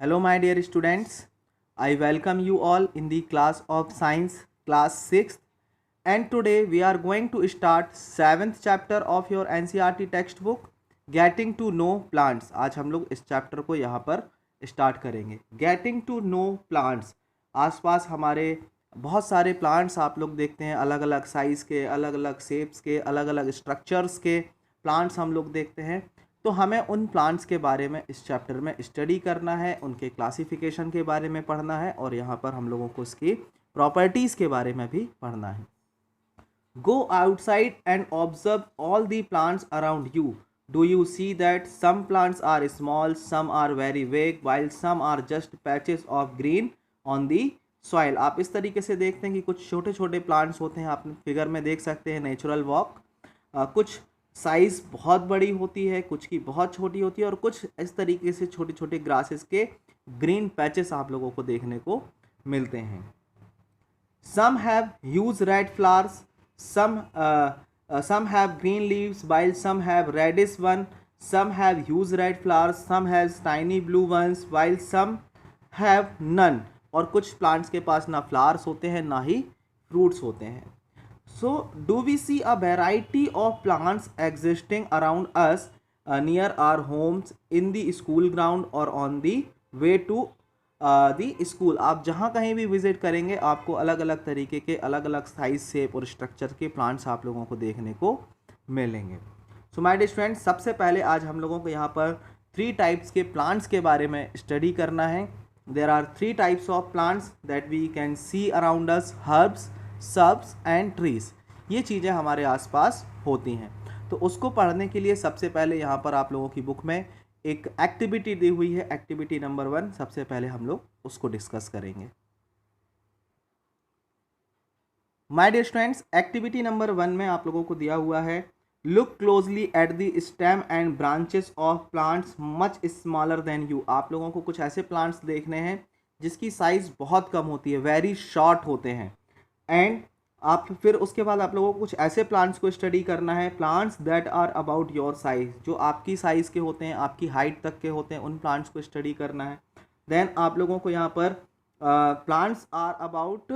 Hello, my dear students. I welcome you all in the class of Science, class 6th. And today we are going to start 7th chapter of your NCERT textbook, Getting to Know Plants. आज हम लोग इस chapter को यहाँ पर start करेंगे. Getting to Know Plants. आसपास हमारे बहुत सारे प्लांट्स आप लोग देखते हैं, अलग अलग साइज़ के, अलग अलग शेप्स के, अलग अलग स्ट्रक्चर्स के प्लांट्स हम लोग देखते हैं. तो हमें उन प्लांट्स के बारे में इस चैप्टर में स्टडी करना है, उनके क्लासिफिकेशन के बारे में पढ़ना है और यहाँ पर हम लोगों को उसकी प्रॉपर्टीज़ के बारे में भी पढ़ना है. Go outside and observe all the plants around you. Do you see that some plants are small, some are very big, while some are just patches of green on the soil. आप इस तरीके से देखते हैं कि कुछ छोटे छोटे प्लांट्स होते हैं, आप फिगर में देख सकते हैं नेचुरल वॉक. कुछ साइज़ बहुत बड़ी होती है, कुछ की बहुत छोटी होती है और कुछ इस तरीके से छोटे छोटे ग्रासेस के ग्रीन पैचेस आप लोगों को देखने को मिलते हैं. Some have huge red flowers, some have green leaves, while some have reddish one. Some have huge red flowers, some has tiny blue ones, while some have none. और कुछ प्लांट्स के पास ना फ्लावर्स होते हैं ना ही फ्रूट्स होते हैं. So, do we see a variety of plants existing around us near our homes, in the school ground or on the way to the school. आप जहाँ कहीं भी विज़िट करेंगे आपको अलग अलग तरीके के अलग अलग साइज शेप और स्ट्रक्चर के प्लांट्स आप लोगों को देखने को मिलेंगे. सो माय डियर स्टूडेंट्स, सबसे पहले आज हम लोगों को यहाँ पर 3 टाइप्स के प्लांट्स के बारे में स्टडी करना है. There are 3 types of plants that we can see around us, herbs, shrubs and trees. ये चीज़ें हमारे आसपास होती हैं. तो उसको पढ़ने के लिए सबसे पहले यहाँ पर आप लोगों की बुक में एक एक्टिविटी दी हुई है, एक्टिविटी नंबर 1. सबसे पहले हम लोग उसको डिस्कस करेंगे. My dear students, activity number 1 में आप लोगों को दिया हुआ है, look closely at the stem and branches of plants much smaller than you. आप लोगों को कुछ ऐसे प्लांट्स देखने हैं जिसकी साइज़ बहुत कम होती है, वेरी शॉर्ट होते हैं. एंड आप फिर उसके बाद आप लोगों को कुछ ऐसे प्लांट्स को स्टडी करना है, plants that are about your size, जो आपकी साइज़ के होते हैं, आपकी हाइट तक के होते हैं, उन प्लांट्स को स्टडी करना है. देन आप लोगों को यहाँ पर plants are about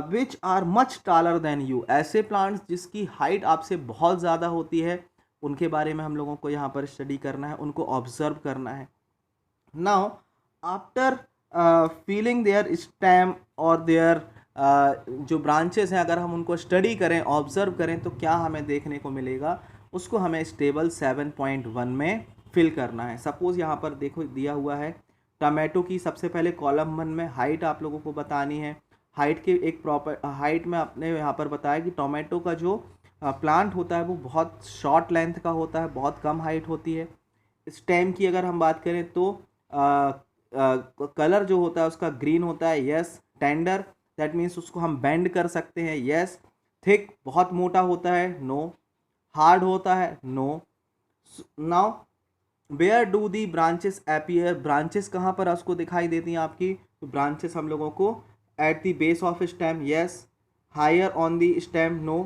which are much taller than you. ऐसे प्लांट्स जिसकी हाइट आपसे बहुत ज़्यादा होती है, उनके बारे में हम लोगों को यहाँ पर स्टडी करना है, उनको ऑब्जर्व करना है. Now after feeling there stem और देयर जो ब्रांचेस हैं, अगर हम उनको स्टडी करें, ऑब्जर्व करें, तो क्या हमें देखने को मिलेगा, उसको हमें इस टेबल 7.1 में फिल करना है. सपोज़ यहाँ पर देखो दिया हुआ है टमाटो की सबसे पहले कॉलम 1 में हाइट आप लोगों को बतानी है. हाइट के एक प्रॉपर हाइट में आपने यहाँ पर बताया कि टोमेटो का जो प्लांट होता है वो बहुत शॉर्ट लेंथ का होता है, बहुत कम हाइट होती है. स्टेम की अगर हम बात करें तो कलर जो होता है उसका ग्रीन होता है. यस. टेंडर, दैट मीन्स उसको हम बेंड कर सकते हैं. यस. थिक, बहुत मोटा होता है. नो. हार्ड होता है. No. Now where do the branches appear. Branches कहाँ पर उसको दिखाई देती हैं आपकी, तो ब्रांचेस हम लोगों को at the base of stem. Yes. Higher on the stem. No.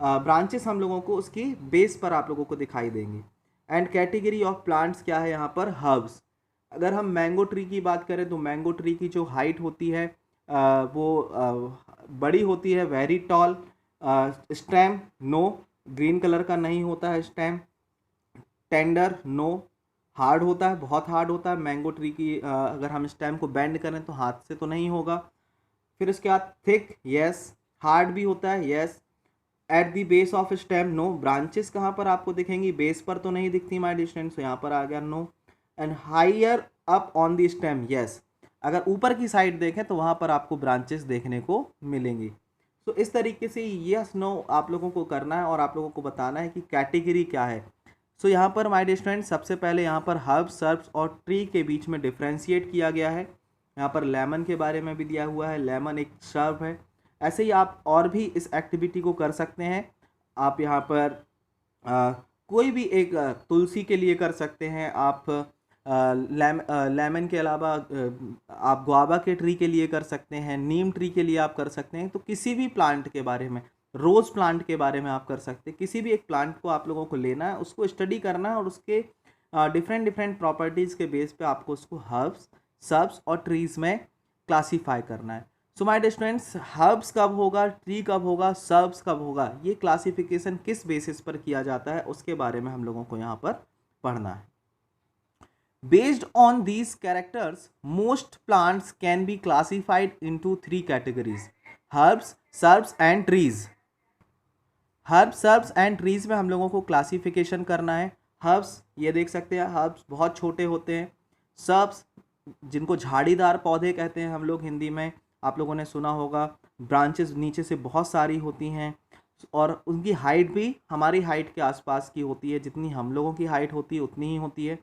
Branches हम लोगों को उसकी बेस पर आप लोगों को दिखाई देंगी. एंड कैटेगरी ऑफ प्लांट्स क्या है यहाँ पर, हर्ब्स. अगर हम मैंगो ट्री की बात करें तो मैंगो ट्री की जो हाइट होती है वो बड़ी होती है, very tall. Stem, no, green colour का नहीं होता है स्टेम. Tender, no. हार्ड होता है, बहुत हार्ड होता है. मैंगो ट्री की अगर हम स्टेम को बेंड करें तो हाथ से तो नहीं होगा. फिर इसके बाद थिक. यस. हार्ड भी होता है. Yes. At the base of stem. No. Branches कहाँ पर आपको दिखेंगी, बेस पर तो नहीं दिखती माय डिस्टेंस, तो यहाँ पर आ गया no. And higher up on the stem. Yes. अगर ऊपर की साइड देखें तो वहाँ पर आपको ब्रांचेस देखने को मिलेंगी. तो इस तरीके से यस नो आप लोगों को करना है और आप लोगों को बताना है कि कैटेगरी क्या है. सो यहाँ पर माय डियर स्टूडेंट, सबसे पहले यहाँ पर हर्ब्स, सर्ब्स और ट्री के बीच में डिफ्रेंशिएट किया गया है. यहाँ पर लेमन के बारे में भी दिया हुआ है, लेमन एक सर्ब है. ऐसे ही आप और भी इस एक्टिविटी को कर सकते हैं. आप यहाँ पर कोई भी एक तुलसी के लिए कर सकते हैं, आप लेमन के अलावा आप गुआवा के ट्री के लिए कर सकते हैं, नीम ट्री के लिए आप कर सकते हैं. तो किसी भी प्लांट के बारे में, रोज़ प्लांट के बारे में आप कर सकते हैं. किसी भी एक प्लांट को आप लोगों को लेना है, उसको स्टडी करना है और उसके डिफरेंट प्रॉपर्टीज़ के बेस पे आपको उसको हर्ब्स सर्ब्स और ट्रीज़ में क्लासीफाई करना है। So my dear students, herbs कब होगा, ट्री कब होगा, सर्ब्स कब होगा, ये क्लासिफिकेशन किस बेसिस पर किया जाता है उसके बारे में हम लोगों को यहाँ पर पढ़ना है। Based on these characters, most plants can be classified into 3 categories: herbs, shrubs and trees. Herbs, shrubs and trees में हम लोगों को क्लासिफिकेशन करना है। हर्ब्स ये देख सकते हैं, हर्ब्स बहुत छोटे होते हैं। सर्ब्स जिनको झाड़ीदार पौधे कहते हैं हम लोग हिंदी में, आप लोगों ने सुना होगा, ब्रांचेस नीचे से बहुत सारी होती हैं और उनकी हाइट भी हमारी हाइट के आसपास की होती है, जितनी हम लोगों की हाइट होती है उतनी ही होती है।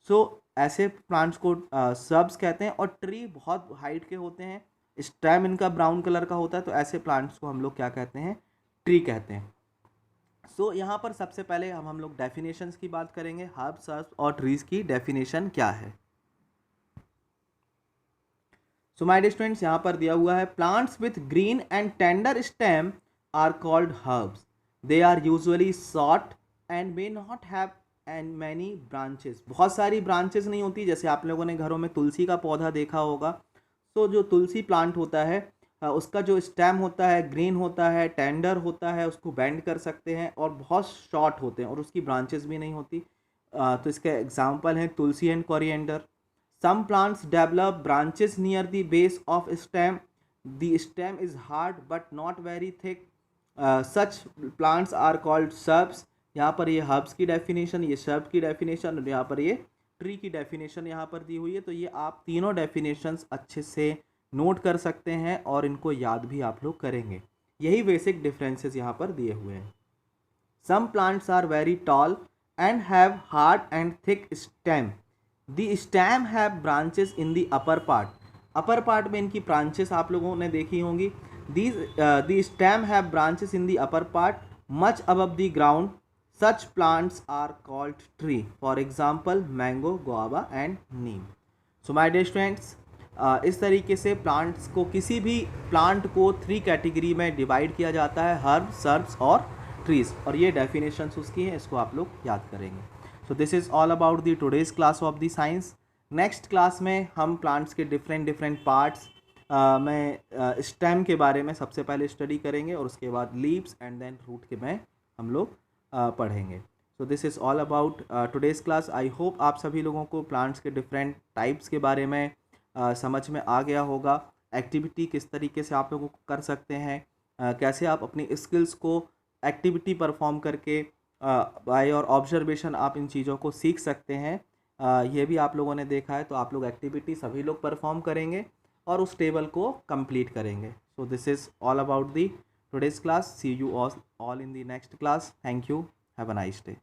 सो ऐसे प्लांट्स को सर्ब्स कहते हैं। और ट्री बहुत हाइट के होते हैं, स्टेम इनका ब्राउन कलर का होता है, तो ऐसे प्लांट्स को हम लोग क्या कहते हैं, ट्री कहते हैं। सो यहाँ पर सबसे पहले हम लोग डेफिनेशंस की बात करेंगे। हर्ब्स, सर्ब्स और ट्रीज की डेफिनेशन क्या है। सो माय डियर स्टूडेंट्स, यहाँ पर दिया हुआ है, plants with green and tender stem are called herbs. They are usually short and may not have and many branches. बहुत सारी ब्रांचेस नहीं होती, जैसे आप लोगों ने घरों में तुलसी का पौधा देखा होगा। तो जो तुलसी प्लांट होता है उसका जो स्टेम होता है ग्रीन होता है, टेंडर होता है, उसको बेंड कर सकते हैं और बहुत शॉर्ट होते हैं और उसकी ब्रांचेस भी नहीं होती। तो इसके एग्जांपल हैं tulsi and coriander. Some plants develop branches near the base of stem. The stem is hard but not very thick. Such plants are called shrubs. यहाँ पर ये हर्ब्स की डेफिनेशन, ये सर्ब की डेफिनेशन और यहाँ पर ये ट्री की डेफिनेशन यहाँ पर दी हुई है। तो ये आप तीनों डेफिनेशंस अच्छे से नोट कर सकते हैं और इनको याद भी आप लोग करेंगे। यही बेसिक डिफरेंसेस यहाँ पर दिए हुए हैं। Some plants are very tall and have hard and thick stem. The stem have branches in the upper part. Upper part में इनकी ब्रांचेस आप लोगों ने देखी होंगी। The stem have branches in the upper part much above the ground. Such plants are called tree. For example, mango, guava and neem. So my dear students, इस तरीके से प्लांट्स को, किसी भी प्लांट को 3 कैटेगरी में डिवाइड किया जाता है, हर्ब, सर्ब्स और ट्रीज। और ये डेफिनेशंस उसकी हैं, इसको आप लोग याद करेंगे। So this is all about the today's class of the science. Next class में हम प्लांट्स के डिफरेंट पार्ट्स में स्टेम के बारे में सबसे पहले स्टडी करेंगे और उसके बाद लीव्स एंड देन रूट के में हम लोग पढ़ेंगे। So this is all about today's class. I hope आप सभी लोगों को प्लांट्स के डिफरेंट टाइप्स के बारे में समझ में आ गया होगा। एक्टिविटी किस तरीके से आप लोगों को कर सकते हैं, कैसे आप अपनी स्किल्स को एक्टिविटी परफॉर्म करके बाय और ऑब्जर्वेशन आप इन चीज़ों को सीख सकते हैं, ये भी आप लोगों ने देखा है। तो आप लोग एक्टिविटी सभी लोग परफॉर्म करेंगे और उस टेबल को कंप्लीट करेंगे। So this is all about the today's class. See you all in the next class. Thank you. Have a nice day.